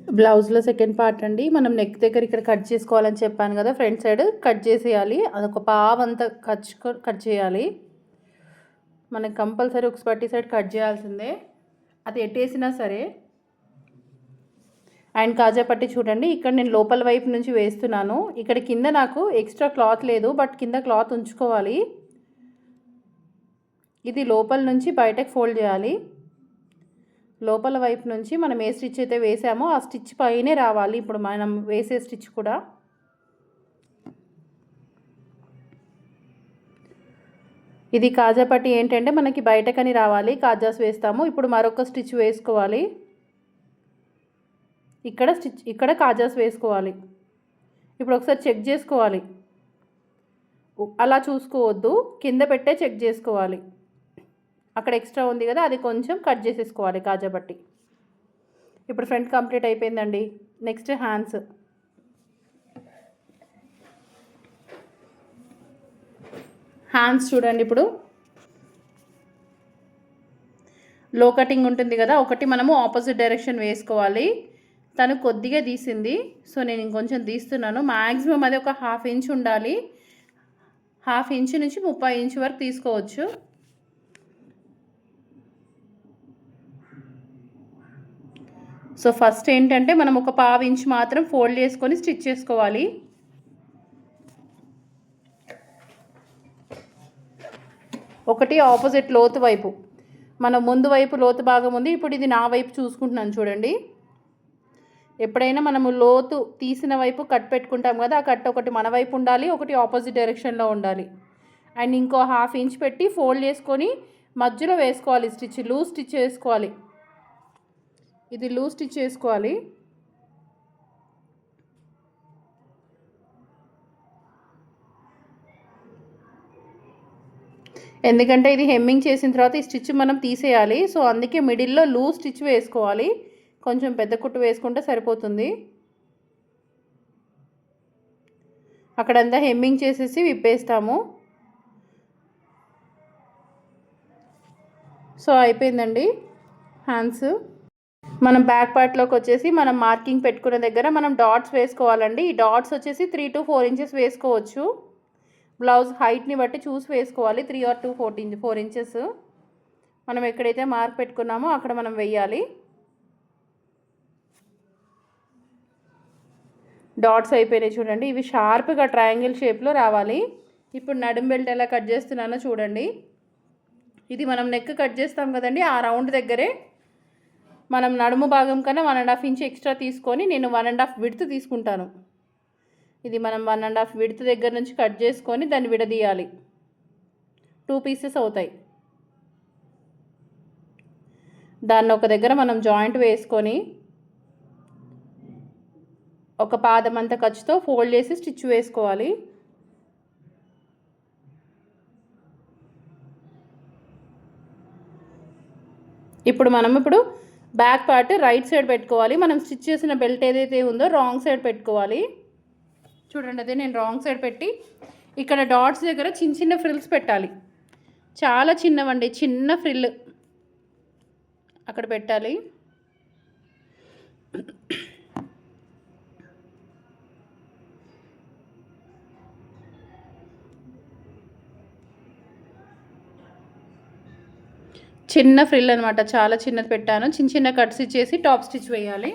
బ్లౌజ్లో second part అండి. మనం నెక్ దగ్గర ఇక్కడ కట్ చేసుకోవాలని చెప్పాను కదా, ఫ్రంట్ సైడ్ కట్ చేసేయాలి. అదొక పావంతా కట్ చేయాలి. మనకి కంపల్సరీ ఒక పట్టి సైడ్ కట్ చేయాల్సిందే, అది ఎట్టేసినా సరే. అండ్ కాజా పట్టి చూడండి, ఇక్కడ నేను లోపల వైపు నుంచి వేస్తున్నాను. ఇక్కడ కింద నాకు ఎక్స్ట్రా క్లాత్ లేదు, బట్ కింద క్లాత్ ఉంచుకోవాలి. ఇది లోపల నుంచి బయటకు ఫోల్డ్ చేయాలి. లోపల వైపు నుంచి మనం ఏ స్టిచ్ అయితే వేసామో ఆ స్టిచ్ పైనే రావాలి ఇప్పుడు మనం వేసే స్టిచ్ కూడా. ఇది కాజా పట్టి ఏంటంటే మనకి బయటకని రావాలి, కాజాస్ వేస్తాము. ఇప్పుడు మరొక స్టిచ్ వేసుకోవాలి. ఇక్కడ కాజాస్ వేసుకోవాలి. ఇప్పుడు ఒకసారి చెక్ చేసుకోవాలి, అలా చూసుకోవద్దు, కింద పెట్టే చెక్ చేసుకోవాలి. అక్కడ ఎక్స్ట్రా ఉంది కదా, అది కొంచెం కట్ చేసేసుకోవాలి కాజా పట్టి. ఇప్పుడు ఫ్రంట్ కంప్లీట్ అయిపోయిందండి. Next hands. హ్యాండ్స్ చూడండి, ఇప్పుడు లో కటింగ్ ఉంటుంది కదా, ఒకటి మనము ఆపోజిట్ డైరెక్షన్ వేసుకోవాలి. తను కొద్దిగా తీసింది, సో నేను ఇంకొంచెం తీస్తున్నాను. మ్యాక్సిమం అది ఒక 1/2 ఇంచ్ ఉండాలి. 1/2 ఇంచ్ నుంచి 30 ఇంచ్ వరకు తీసుకోవచ్చు. సో ఫస్ట్ ఏంటంటే మనం ఒక 1/2 ఇంచ్ మాత్రం ఫోల్డ్ చేసుకొని స్టిచ్ చేసుకోవాలి. ఒకటి ఆపోజిట్ లోతు వైపు, మన ముందు వైపు లోతు భాగం ఉంది. ఇప్పుడు ఇది నా వైపు చూసుకుంటున్నాను చూడండి. ఎప్పుడైనా మనము లోతు తీసిన వైపు కట్ పెట్టుకుంటాం కదా, ఆ కట్ ఒకటి మన వైపు ఉండాలి, ఒకటి ఆపోజిట్ డైరెక్షన్లో ఉండాలి. అండ్ ఇంకో 1/2 ఇంచ్ పెట్టి ఫోల్డ్ చేసుకొని మధ్యలో వేసుకోవాలి స్టిచ్. లూజ్ స్టిచ్ వేసుకోవాలి. ఇది లూజ్ స్టిచ్ వేసుకోవాలి. ఎందుకంటే ఇది హెమ్మింగ్ చేసిన తర్వాత ఈ స్టిచ్ మనం తీసేయాలి. సో అందుకే మిడిల్లో లూజ్ స్టిచ్ వేసుకోవాలి. కొంచెం పెద్ద కుట్టు వేసుకుంటే సరిపోతుంది. అక్కడంతా హెమ్మింగ్ చేసేసి విప్పేస్తాము. సో అయిపోయిందండి హ్యాండ్స్. మనం బ్యాక్ పార్ట్లోకి వచ్చేసి మనం మార్కింగ్ పెట్టుకునే దగ్గర మనం డాట్స్ వేసుకోవాలండి. ఈ డాట్స్ వచ్చేసి 3 to 4 ఇంచెస్ వేసుకోవచ్చు. బ్లౌజ్ హైట్ని బట్టి చూసి వేసుకోవాలి. 3 or 4 ఇంచెస్ మనం ఎక్కడైతే మార్క్ పెట్టుకున్నామో అక్కడ మనం వేయాలి. డాట్స్ అయిపోయినాయి చూడండి. ఇవి షార్ప్గా ట్రయాంగిల్ షేప్లో రావాలి. ఇప్పుడు నడుం బెల్ట్ ఎలా కట్ చేస్తున్నానో చూడండి. ఇది మనం నెక్ కట్ చేస్తాం కదండి, ఆ రౌండ్ దగ్గరే మనం నడుము భాగం కన్నా 1.5 ఇంచ్ ఎక్స్ట్రా తీసుకొని నేను 1.5 విడ్త్ తీసుకుంటాను. ఇది మనం 1.5 విడ్త్ దగ్గర నుంచి కట్ చేసుకొని దాన్ని విడదీయాలి. 2 పీసెస్ అవుతాయి. దాన్ని ఒక దగ్గర మనం జాయింట్ వేసుకొని ఒక పాదం అంత ఖర్చుతో ఫోల్డ్ చేసి స్టిచ్ వేసుకోవాలి. ఇప్పుడు బ్యాక్ పార్ట్ రైట్ సైడ్ పెట్టుకోవాలి. మనం స్టిచ్ చేసిన బెల్ట్ ఏదైతే ఉందో రాంగ్ సైడ్ పెట్టుకోవాలి. చూడండి, అదే నేను రాంగ్ సైడ్ పెట్టి ఇక్కడ డాట్స్ దగ్గర చిన్న చిన్న ఫ్రిల్స్ పెట్టాలి. చాలా చిన్నవండి, చిన్న ఫ్రిల్ అక్కడ పెట్టాలి. చిన్న ఫ్రిల్ అనమాట, చాలా చిన్నది పెట్టాను. చిన్న చిన్న కట్స్ ఇచ్చేసి టాప్ స్టిచ్ వేయాలి.